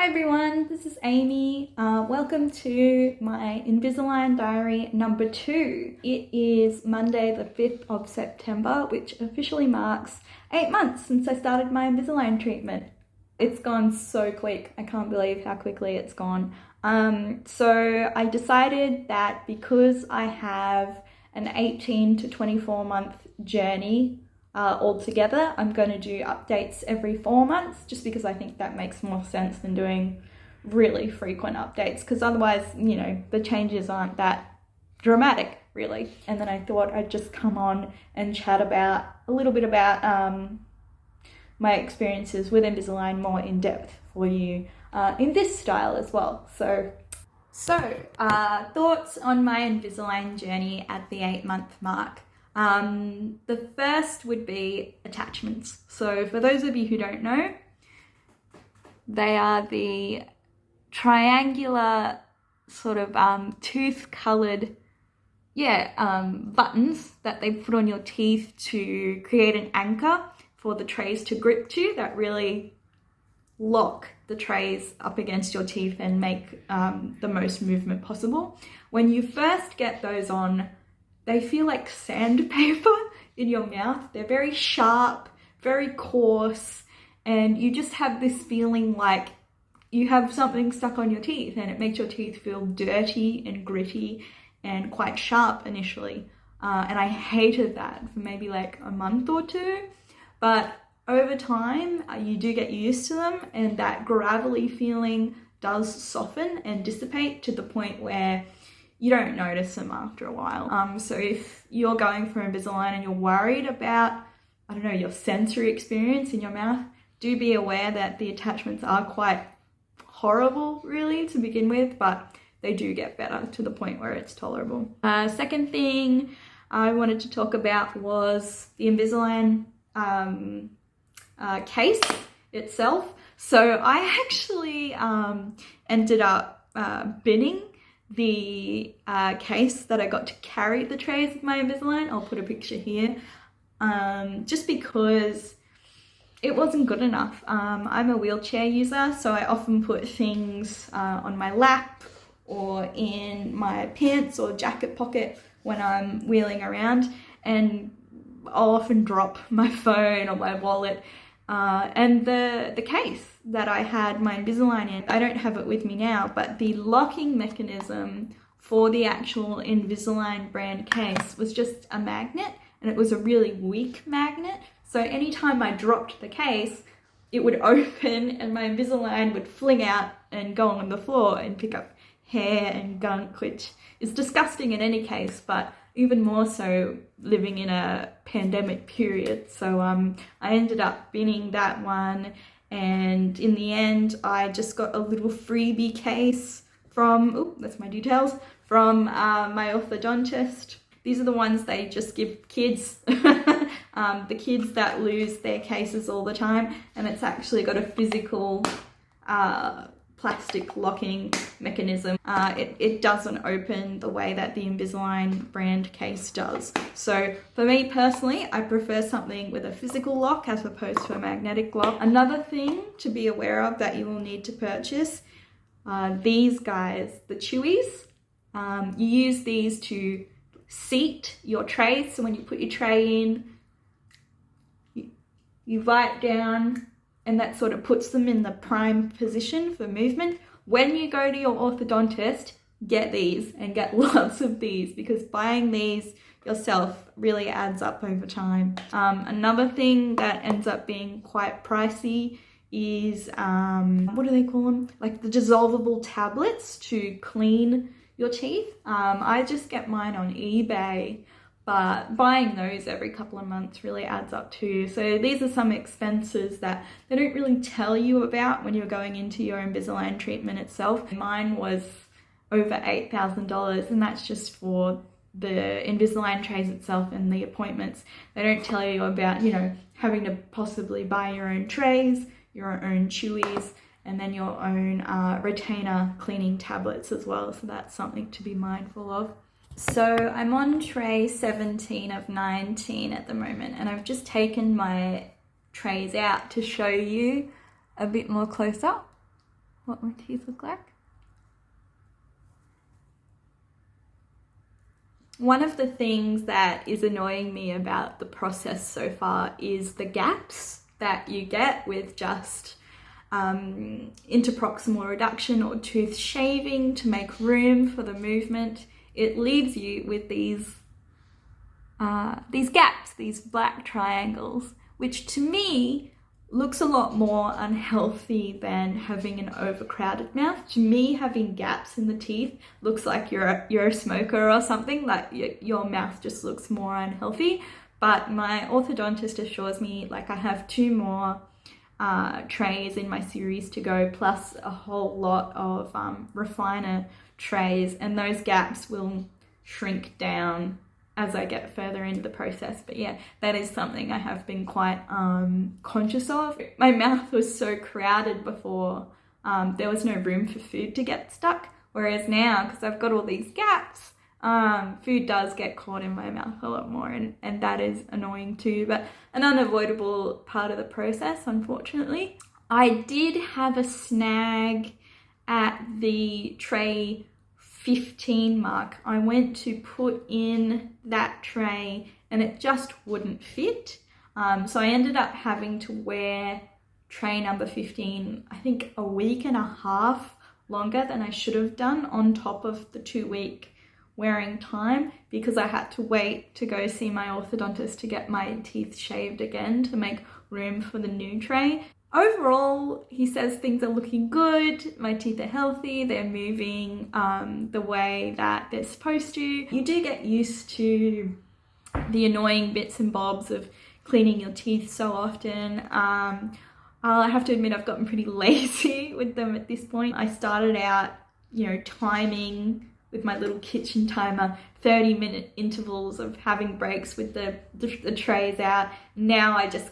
Hi everyone, this is Amy. Welcome to my Invisalign diary number 2. It is Monday the 5th of September, which officially marks 8 months since I started my Invisalign treatment. It's gone so quick. I can't believe how quickly it's gone. So I decided that because I have an 18 to 24 month journey altogether, I'm going to do updates every 4 months, just because I think that makes more sense than doing really frequent updates, because otherwise, you know, the changes aren't that dramatic really. And then I thought I'd just come on and chat about a little bit about my experiences with Invisalign more in depth for you in this style as well. So thoughts on my Invisalign journey at the 8-month mark. The first would be attachments. So for those of you who don't know, they are the triangular sort of tooth colored buttons that they put on your teeth to create an anchor for the trays to grip to, that really lock the trays up against your teeth and make the most movement possible. When you first get those on, they feel like sandpaper in your mouth. They're very sharp, very coarse, and you just have this feeling like you have something stuck on your teeth, and it makes your teeth feel dirty and gritty and quite sharp initially. And I hated that for maybe like a month or two, but over time you do get used to them, and that gravelly feeling does soften and dissipate to the point where you don't notice them after a while. So if you're going for Invisalign and you're worried about, I don't know, your sensory experience in your mouth, do be aware that the attachments are quite horrible really to begin with, but they do get better to the point where it's tolerable. Second thing I wanted to talk about was the Invisalign case itself. So I actually ended up binning the case that I got to carry the trays of my Invisalign. I'll put a picture here, just because it wasn't good enough. I'm a wheelchair user, so I often put things on my lap or in my pants or jacket pocket when I'm wheeling around, and I'll often drop my phone or my wallet. And the case that I had my Invisalign in, I don't have it with me now, but the locking mechanism for the actual Invisalign brand case was just a magnet, and it was a really weak magnet. So anytime I dropped the case, it would open and my Invisalign would fling out and go on the floor and pick up hair and gunk, which is disgusting in any case, but even more so living in a pandemic period. So I ended up binning that one, and in the end I just got a little freebie case from, that's my details, from my orthodontist. These are the ones they just give kids, the kids that lose their cases all the time, and it's actually got a physical plastic locking mechanism. It doesn't open the way that the Invisalign brand case does. So for me personally, I prefer something with a physical lock as opposed to a magnetic lock. Another thing to be aware of that you will need to purchase, these guys, the Chewies. You use these to seat your trays. So when you put your tray in, you bite down, and that sort of puts them in the prime position for movement. When you go to your orthodontist, get these and get lots of these, because buying these yourself really adds up over time. Another thing that ends up being quite pricey is, what do they call them? Like the dissolvable tablets to clean your teeth. I just get mine on eBay, but buying those every couple of months really adds up too. So these are some expenses that they don't really tell you about when you're going into your Invisalign treatment itself. Mine was over $8,000, and that's just for the Invisalign trays itself and the appointments. They don't tell you about, you know, having to possibly buy your own trays, your own Chewies, and then your own retainer cleaning tablets as well. So that's something to be mindful of. So I'm on tray 17 of 19 at the moment, and I've just taken my trays out to show you a bit more close up. what my teeth look like. One of the things that is annoying me about the process so far is the gaps that you get with just interproximal reduction or tooth shaving to make room for the movement. It leaves you with these gaps, these black triangles, which to me looks a lot more unhealthy than having an overcrowded mouth. To me, having gaps in the teeth looks like you're a smoker or something, like your mouth just looks more unhealthy. But my orthodontist assures me like I have 2 more trays in my series to go, plus a whole lot of refiner trays, and those gaps will shrink down as I get further into the process. But yeah, that is something I have been quite conscious of. My mouth was so crowded before, there was no room for food to get stuck, whereas now, because I've got all these gaps, food does get caught in my mouth a lot more, and that is annoying too, but an unavoidable part of the process, unfortunately. I did have a snag at the tray 15 mark. I went to put in that tray and it just wouldn't fit. So I ended up having to wear tray number 15, I think a week and a half longer than I should have done, on top of the 2-week wearing time, because I had to wait to go see my orthodontist to get my teeth shaved again to make room for the new tray. Overall, he says things are looking good, my teeth are healthy, they're moving the way that they're supposed to. You do get used to the annoying bits and bobs of cleaning your teeth so often. I have to admit I've gotten pretty lazy with them at this point. I started out, timing with my little kitchen timer, 30-minute intervals of having breaks with the trays out. Now I just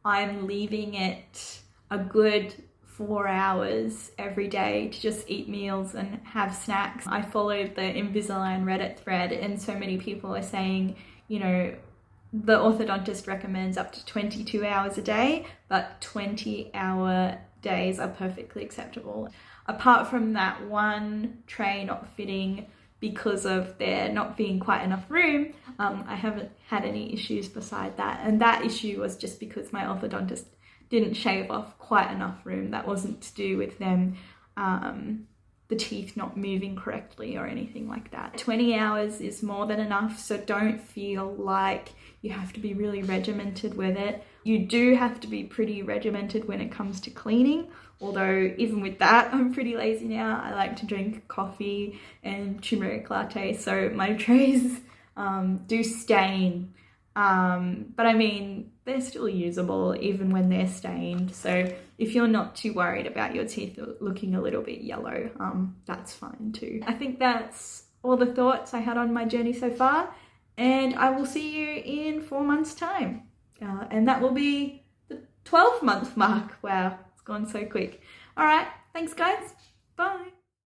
I'm leaving it a good 4 hours every day to just eat meals and have snacks. I followed the Invisalign Reddit thread, and so many people are saying, the orthodontist recommends up to 22 hours a day, but 20-hour days are perfectly acceptable. Apart from that one tray not fitting because of there not being quite enough room, I haven't had any issues beside that. And that issue was just because my orthodontist didn't shave off quite enough room. That wasn't to do with them, the teeth not moving correctly or anything like that. 20 hours is more than enough, so don't feel like you have to be really regimented with it. You do have to be pretty regimented when it comes to cleaning, although even with that, I'm pretty lazy now. I like to drink coffee and turmeric latte, so my trays do stain. But I mean, they're still usable even when they're stained. So if you're not too worried about your teeth looking a little bit yellow, that's fine too. I think that's all the thoughts I had on my journey so far, and I will see you in 4 months' time. And that will be the 12-month mark. Wow, it's gone so quick. All right, thanks guys. Bye.